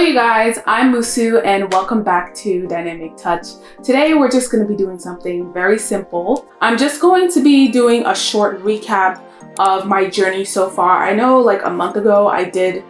Hello you guys, I'm Musu and welcome back to DynamicTouch. Today we're just going to be doing something very simple. I'm just going to be doing a short recap of my journey so far. I know like a month ago I did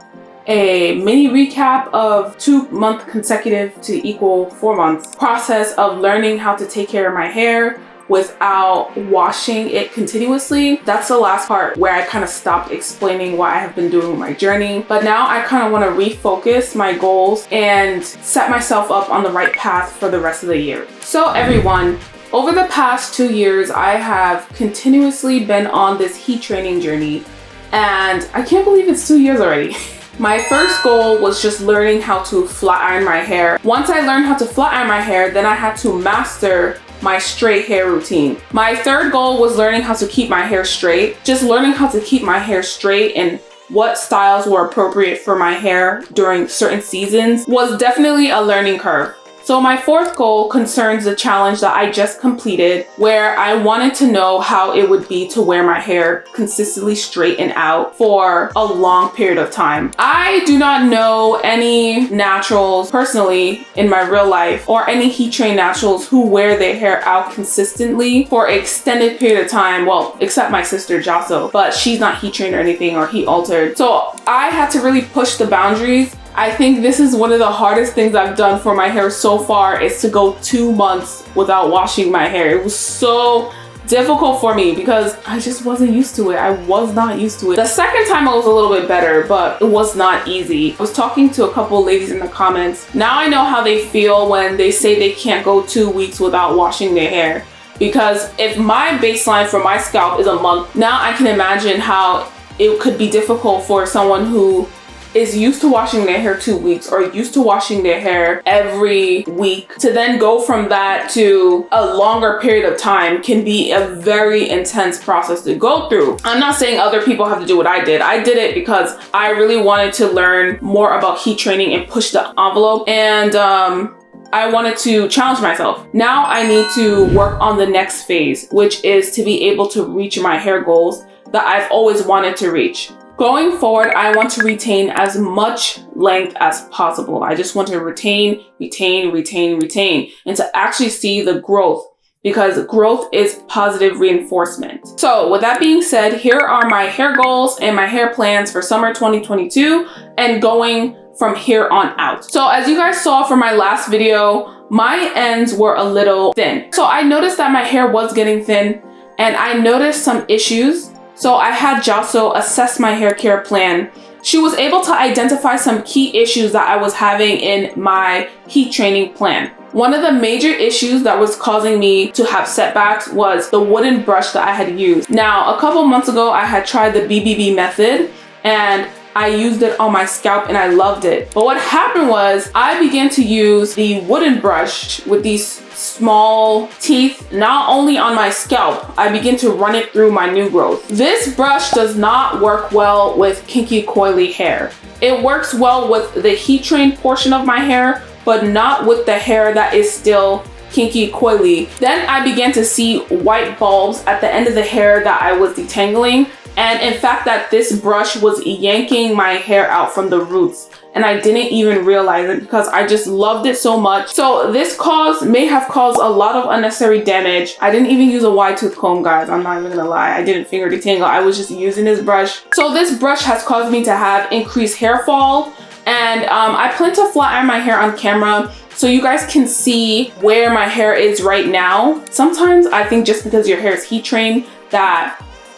a mini recap of 2-month consecutive to equal 4 months process of learning how to take care of my hair without washing it continuously. That's the last part where I kind of stopped explaining what I have been doing with my journey. But now I kind of want to refocus my goals and set myself up on the right path for the rest of the year. So everyone, over the past 2 years, I have continuously been on this heat training journey, and I can't believe it's 2 years already. My first goal was just learning how to flat iron my hair. Once I learned how to flat iron my hair, then I had to master my straight hair routine. My third goal was learning how to keep my hair straight. Just learning how to keep my hair straight and what styles were appropriate for my hair during certain seasons was definitely a learning curve. So my fourth goal concerns the challenge that I just completed, where I wanted to know how it would be to wear my hair consistently straight and out for a long period of time. I do not know any naturals personally in my real life or any heat trained naturals who wear their hair out consistently for an extended period of time. Well, except my sister Jaso, but she's not heat trained or anything or heat altered. So I had to really push the boundaries. I think this is one of the hardest things I've done for my hair so far, is to go 2 months without washing my hair. It was so difficult for me because I just wasn't used to it. I was not used to it. The second time I was a little bit better, but it was not easy. I was talking to a couple ladies in the comments. Now I know how they feel when they say they can't go 2 weeks without washing their hair. Because if my baseline for my scalp is a month, now I can imagine how it could be difficult for someone who is used to washing their hair 2 weeks or used to washing their hair every week. To then go from that to a longer period of time can be a very intense process to go through. I'm not saying other people have to do what I did. I did it because I really wanted to learn more about heat training and push the envelope, and I wanted to challenge myself. Now I need to work on the next phase, which is to be able to reach my hair goals that I've always wanted to reach. Going forward, I want to retain as much length as possible. I just want to retain, and to actually see the growth, because growth is positive reinforcement. So with that being said, here are my hair goals and my hair plans for summer 2022 and going from here on out. So as you guys saw from my last video, my ends were a little thin. So I noticed that my hair was getting thin, and I noticed some issues. So I had Jaso assess my hair care plan. She was able to identify some key issues that I was having in my heat training plan. One of the major issues that was causing me to have setbacks was the wooden brush that I had used. Now, a couple months ago, I had tried the BBB method and I used it on my scalp and I loved it. But what happened was I began to use the wooden brush with these small teeth, not only on my scalp, I begin to run it through my new growth. This brush does not work well with kinky coily hair. It works well with the heat trained portion of my hair, but not with the hair that is still kinky coily. Then I began to see white bulbs at the end of the hair that I was detangling. And in fact, that this brush was yanking my hair out from the roots. And I didn't even realize it because I just loved it so much. So this may have caused a lot of unnecessary damage. I didn't even use a wide tooth comb, guys. I'm not even gonna lie. I didn't finger detangle. I was just using this brush. So this brush has caused me to have increased hair fall. And I plan to flat iron my hair on camera so you guys can see where my hair is right now. Sometimes I think just because your hair is heat trained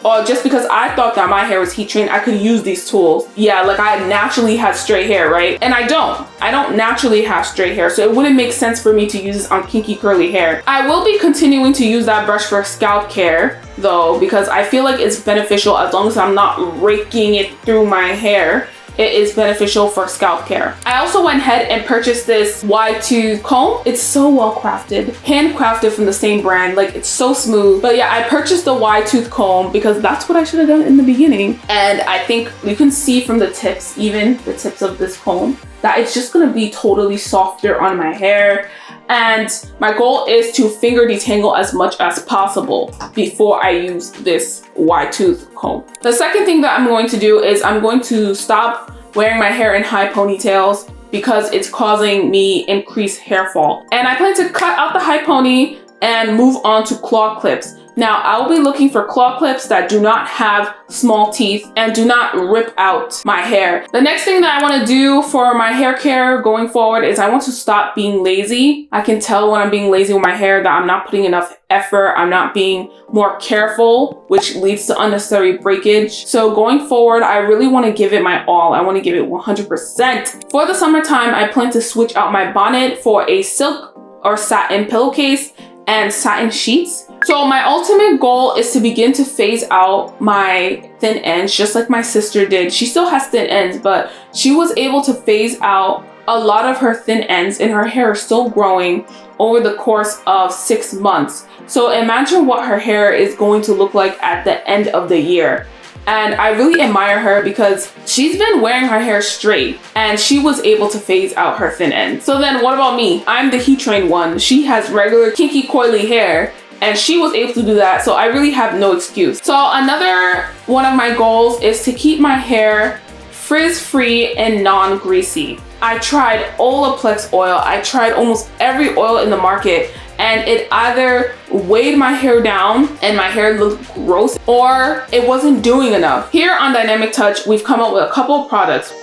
or just because I thought that my hair was heat trained, I could use these tools. Yeah, like I naturally had straight hair, right? And I don't naturally have straight hair, so it wouldn't make sense for me to use this on kinky curly hair. I will be continuing to use that brush for scalp care though, because I feel like it's beneficial as long as I'm not raking it through my hair. It is beneficial for scalp care. I also went ahead and purchased this wide tooth comb. It's so well crafted, handcrafted from the same brand. Like, it's so smooth. But yeah, I purchased the wide tooth comb because that's what I should have done in the beginning. And I think you can see from the tips, even the tips of this comb, that it's just gonna be totally softer on my hair. And my goal is to finger detangle as much as possible before I use this wide tooth comb. The second thing that I'm going to do is I'm going to stop wearing my hair in high ponytails. because it's causing me increased hair fall. And I plan to cut out the high pony and move on to claw clips. Now, I will be looking for claw clips that do not have small teeth and do not rip out my hair. The next thing that I want to do for my hair care going forward is I want to stop being lazy. I can tell when I'm being lazy with my hair that I'm not putting enough effort. I'm not being more careful, which leads to unnecessary breakage. So going forward, I really want to give it my all. I want to give it 100%. For the summertime, I plan to switch out my bonnet for a silk or satin pillowcase and satin sheets. So my ultimate goal is to begin to phase out my thin ends, just like my sister did. She still has thin ends, but she was able to phase out a lot of her thin ends, and her hair is still growing over the course of 6 months. So imagine what her hair is going to look like at the end of the year. And I really admire her because she's been wearing her hair straight and she was able to phase out her thin ends. So then what about me? I'm the heat trained one. She has regular kinky coily hair and she was able to do that. So I really have no excuse. So another one of my goals is to keep my hair frizz free and non-greasy. I tried Olaplex oil. I tried almost every oil in the market, and it either weighed my hair down and my hair looked gross, or it wasn't doing enough. Here on DynamicTouch, we've come up with a couple of products.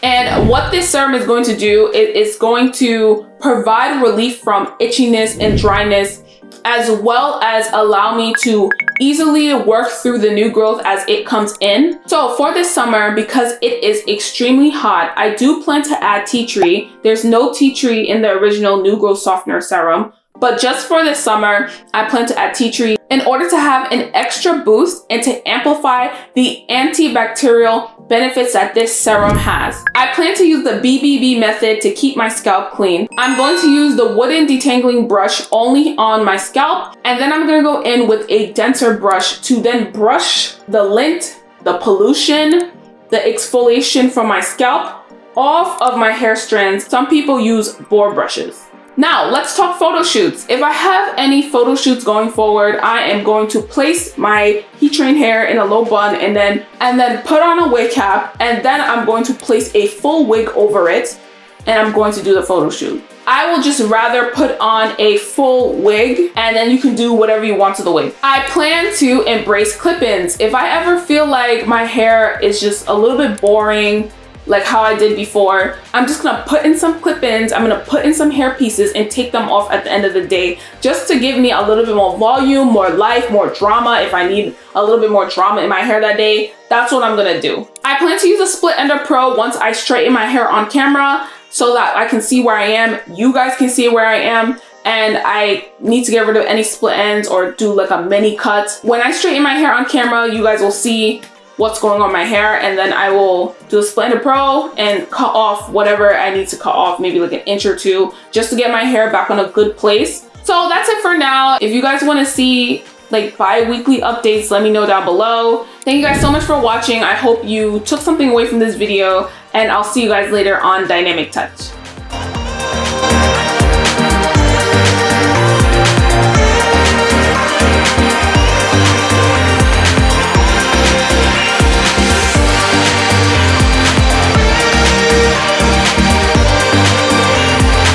And what this serum is going to do, it is going to provide relief from itchiness and dryness, as well as allow me to easily work through the new growth as it comes in. So for this summer, because it is extremely hot, I do plan to add tea tree. There's no tea tree in the original new growth softener serum, but just for this summer, I plan to add tea tree in order to have an extra boost and to amplify the antibacterial benefits that this serum has. I plan to use the BBB method to keep my scalp clean. I'm going to use the wooden detangling brush only on my scalp, and then I'm going to go in with a denser brush to then brush the lint, the pollution, the exfoliation from my scalp off of my hair strands. Some people use boar brushes. Now, let's talk photo shoots. If I have any photo shoots going forward, I am going to place my heat trained hair in a low bun and then put on a wig cap, and then I'm going to place a full wig over it, and I'm going to do the photo shoot. I will just rather put on a full wig, and then you can do whatever you want to the wig. I plan to embrace clip-ins. If I ever feel like my hair is just a little bit boring, like how I did before, I'm just gonna put in some clip-ins, I'm gonna put in some hair pieces and take them off at the end of the day, just to give me a little bit more volume, more life, more drama. If I need a little bit more drama in my hair that day, that's what I'm gonna do. I plan to use a Split Ender Pro once I straighten my hair on camera so that I can see where I am, you guys can see where I am, and I need to get rid of any split ends or do like a mini cut. When I straighten my hair on camera, you guys will see what's going on my hair, and then I will do a Split Ender Pro and cut off whatever I need to cut off, maybe like an inch or two, just to get my hair back on a good place. So that's it for now. If you guys want to see like bi-weekly updates, let me know down below. Thank you guys so much for watching. I hope you took something away from this video, and I'll see you guys later on DynamicTouch.